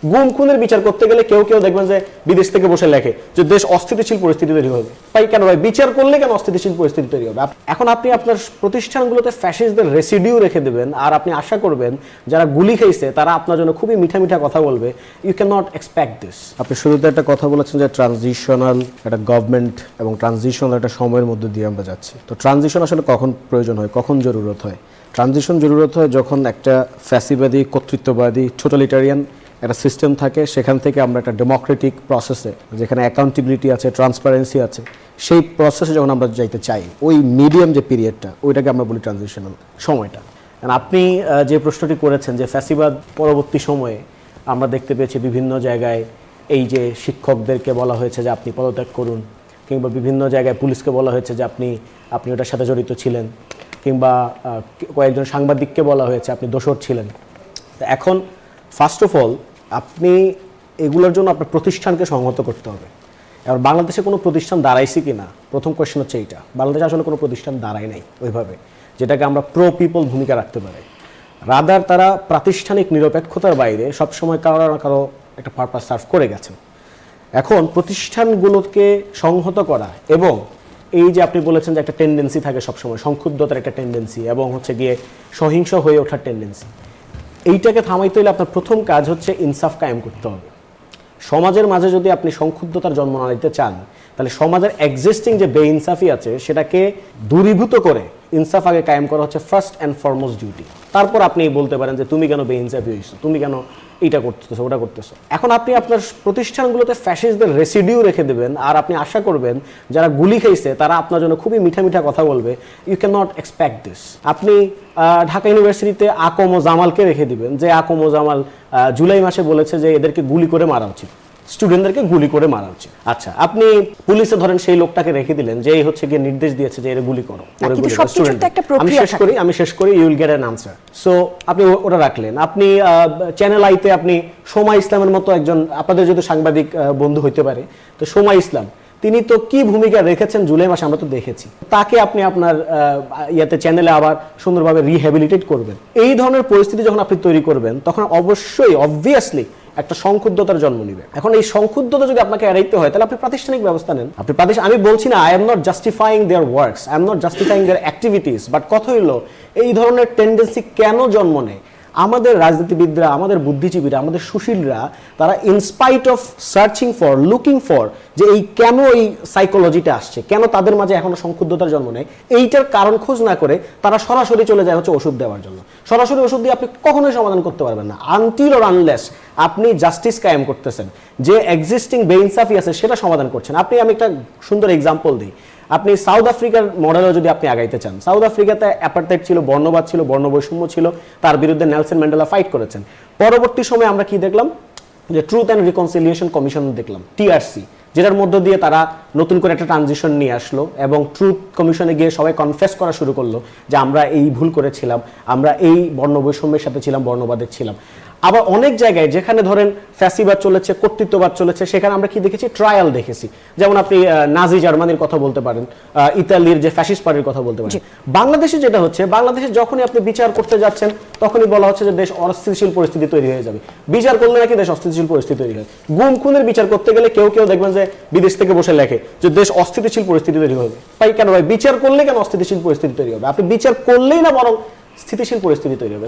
গুম খুনের বিচার করতে গেলে কেউ কেউ দেখবেন যে বিদেশ থেকে বসে লেখে যে দেশ অস্থিতিশীল পরিস্থিতি তৈরি হবে। তাই কেন ভাই বিচার করলে কেন অস্থিতিশীল পরিস্থিতি তৈরি হবে? এখন আপনি আপনার প্রতিষ্ঠানগুলোতে ফ্যাসিস্টদের রেসিডিউ রেখে দেবেন আর আপনি আশা করবেন যারা গুলি খেয়েছে তারা আপনার জন্য খুবই মিঠা মিঠা কথা বলবে। You can not expect this. আপনি শুরুতে একটা কথা বলেছেন যে ট্রানজিশনাল একটা গভর্নমেন্ট এবং ট্রানজিশনাল একটা সময়ের মধ্যে দিয়ে আমরা যাচ্ছি। তো ট্রানজিশন আসলে কখন প্রয়োজন হয়, কখন জরুরত হয়? ট্রানজিশন জরুরত হয় যখন একটা ফ্যাসিবাদী, কর্তৃত্ববাদী, টোটালিটারিয়ান একটা সিস্টেম থাকে, সেখান থেকে আমরা একটা ডেমোক্রেটিক প্রসেসে যেখানে অ্যাকাউন্টেবিলিটি আছে, ট্রান্সপারেন্সি আছে, সেই প্রসেসে যখন আমরা যাইতে চাই, ওই মিডিয়াম যে পিরিয়ডটা, ওইটাকে আমরা বলি ট্রানজিশনাল সময়টা। আপনি যে প্রশ্নটি করেছেন যে ফ্যাসিবাদ পরবর্তী সময়ে আমরা দেখতে পেয়েছি বিভিন্ন জায়গায় এই যে শিক্ষকদেরকে বলা হয়েছে যে আপনি পদত্যাগ করুন, কিংবা বিভিন্ন জায়গায় পুলিশকে বলা হয়েছে যে আপনি ওটার সাথে জড়িত ছিলেন, কিংবা কয়েকজন সাংবাদিককে বলা হয়েছে আপনি দোষর ছিলেন। এখন ফার্স্ট অফ অল আপনি এগুলোর জন্য আপনার প্রতিষ্ঠানকে সংহত করতে হবে। এবার বাংলাদেশে কোনো প্রতিষ্ঠান দাঁড়াইছে কি না, প্রথম কোয়েশ্চেন হচ্ছে এইটা। বাংলাদেশে আসলে কোনো প্রতিষ্ঠান দাঁড়ায় নাই ওইভাবে, যেটাকে আমরা প্রো পিপল ভূমিকা রাখতে পারি। রাদার তারা প্রাতিষ্ঠানিক নিরপেক্ষতার বাইরে সবসময় কারো না কারো একটা পারপাস সার্ভ করে গেছেন। এখন প্রতিষ্ঠানগুলোকে সংহত করা এবং এই যে আপনি বলেছেন যে একটা টেন্ডেন্সি থাকে সবসময়, সংক্ষুব্ধতার একটা টেন্ডেন্সি এবং হচ্ছে গিয়ে সহিংস হয়ে ওঠার টেন্ডেন্সি, এইটাকে থামাইতে হলে আপনার প্রথম কাজ হচ্ছে ইনসাফ কায়েম করতে হবে। সমাজের মাঝে যদি আপনি সংক্ষুব্ধতার জন্ম না দিতে চান, তাহলে সমাজের এক্সিস্টিং যে বেইনসাফি আছে সেটাকে দূরীভূত করে ইনসাফ আগে কায়েম করা হচ্ছে ফার্স্ট অ্যান্ড ফরমোস্ট ডিউটি। তারপর আপনি বলতে পারেন যে তুমি কেন বেইনসাফি হয়েছো, তুমি কেন এইটা করতেছো, ওটা করতেছো। এখন আপনি আপনার প্রতিষ্ঠানগুলোতে ফ্যাসিস্টদের রেসিডিউ রেখে দেবেন আর আপনি আশা করবেন যারা গুলি খেয়েছে তারা আপনার জন্য খুবই মিঠা মিঠা কথা বলবে। You can not expect this. আপনি ঢাকা ইউনিভার্সিটিতে আকম ও জামালকে রেখে দিবেন, যে আকম ও জামাল জুলাই মাসে বলেছে যে এদেরকে গুলি করে মারা উচিত, স্টুডেন্টদেরকে গুলি করে মারা উচিত। আচ্ছা, আপনি পুলিশে ধরেন সেই লোকটাকে রেখে দিলেন যে এই হচ্ছে গিয়ে নির্দেশ দিয়েছে যে এর গুলি করো। আমি শেষ করি, you will get an answer. So আপনি ওটা রাখলেন। আপনি চ্যানেল আইতে আপনি সোমা ইসলামের মতো একজন, আপনাদের যদি সাংবাদিক বন্ধু হইতে পারে, তো সোমা ইসলাম তিনি তো কি ভূমিকা রেখেছেন জুলাই মাসে আমরা তো দেখেছি। তাকে আপনি আপনার চ্যানেলে আবার সুন্দরভাবে রিহ্যাবিলিটেট করবেন। এই ধরনের পরিস্থিতি যখন আপনি তৈরি করবেন তখন অবশ্যই অবভিয়াসলি একটা সংক্ষুব্ধতার জন্ম নিবে। এখন এই সংক্ষুব্ধতা যদি আপনাকে এড়াইতে হয় তাহলে আপনি প্রাতিষ্ঠানিক ব্যবস্থা নেন। আমি বলছি না, I am not justifying their works, I am not justifying their activities, but কথা হইল এই ধরনের টেন্ডেন্সি কেন জন্ম নেয়? আমাদের রাজনীতিবিদরা, আমাদের বুদ্ধিজীবীরা, আমাদের সুশীলরা, তারা in spite of searching for, looking for যে এই কেন এই সাইকোলজিটা আসছে, কেন তাদের মাঝে এখনো সংক্ষুব্ধতার জন্ম নেয়, এইটার কারণ খোঁজ না করে তারা সরাসরি চলে যায় হচ্ছে ওষুধ দেওয়ার জন্য। সরাসরি ওষুধ দিয়ে আপনি কখনোই সমাধান করতে পারবেন না আনটিল অর আনলেস আপনি জাস্টিস কায়েম করতেছেন, যে এক্সিস্টিং বেইনসাফি আছে সেটা সমাধান করছেন। আমি একটা সুন্দর এক্সাম্পল দিই। আপনি সাউথ আফ্রিকার মডেলও যদি আপনি আগাইতে চান, সাউথ আফ্রিকাতে অ্যাপার্থাইড ছিল, বর্ণবাদ ছিল, বর্ণবৈষম্য ছিল, তার বিরুদ্ধে নেলসন ম্যান্ডেলা ফাইট করেছেন। পরবর্তী সময়ে আমরা কি দেখলাম, যে ট্রুথ অ্যান্ড রিকনসিলিয়েশন কমিশন দেখলাম, টিআরসি, যেটার মধ্য দিয়ে তারা নতুন করে একটা ট্রানজিশন নিয়ে আসলো এবং ট্রুথ কমিশনে গিয়ে সবাই কনফেস করা শুরু করলো যে আমরা এই ভুল করেছিলাম, আমরা এই বর্ণবৈষম্যের সাথে ছিলাম, বর্ণবাদের ছিলাম। আবার অনেক জায়গায় যেখানে ধরেন ফ্যাসিবাদ চলেছে, কর্তৃত্ববাদ চলেছে, সেখানে আমরা কি দেখেছি, ট্রায়াল দেখেছি। যেমন আপনি নাজি জার্মানির কথা বলতে পারেন, ইতালির যে ফ্যাসিস্ট পার্টির কথা বলতে পারেন। বাংলাদেশে যেটা হচ্ছে, বাংলাদেশে যখনই আপনি বিচার করতে যাচ্ছেন তখনই বলা হচ্ছে যে দেশ অস্থিতিশীল পরিস্থিতি তৈরি হয়ে যাবে। বিচার করলে নাকি দেশ অস্থিতিশীল পরিস্থিতি তৈরি হয়। গুম খুনের বিচার করতে গেলে কেউ কেউ দেখবেন যে বিদেশ থেকে বসে লেখে যে দেশ অস্থিতিশীল পরিস্থিতি তৈরি হবে। তাই কেন ভাই বিচার করলে কেন অস্থিতিশীল পরিস্থিতি তৈরি হবে? আপনি বিচার করলেই না বরং স্থিতিশীল পরিস্থিতি তৈরি হবে।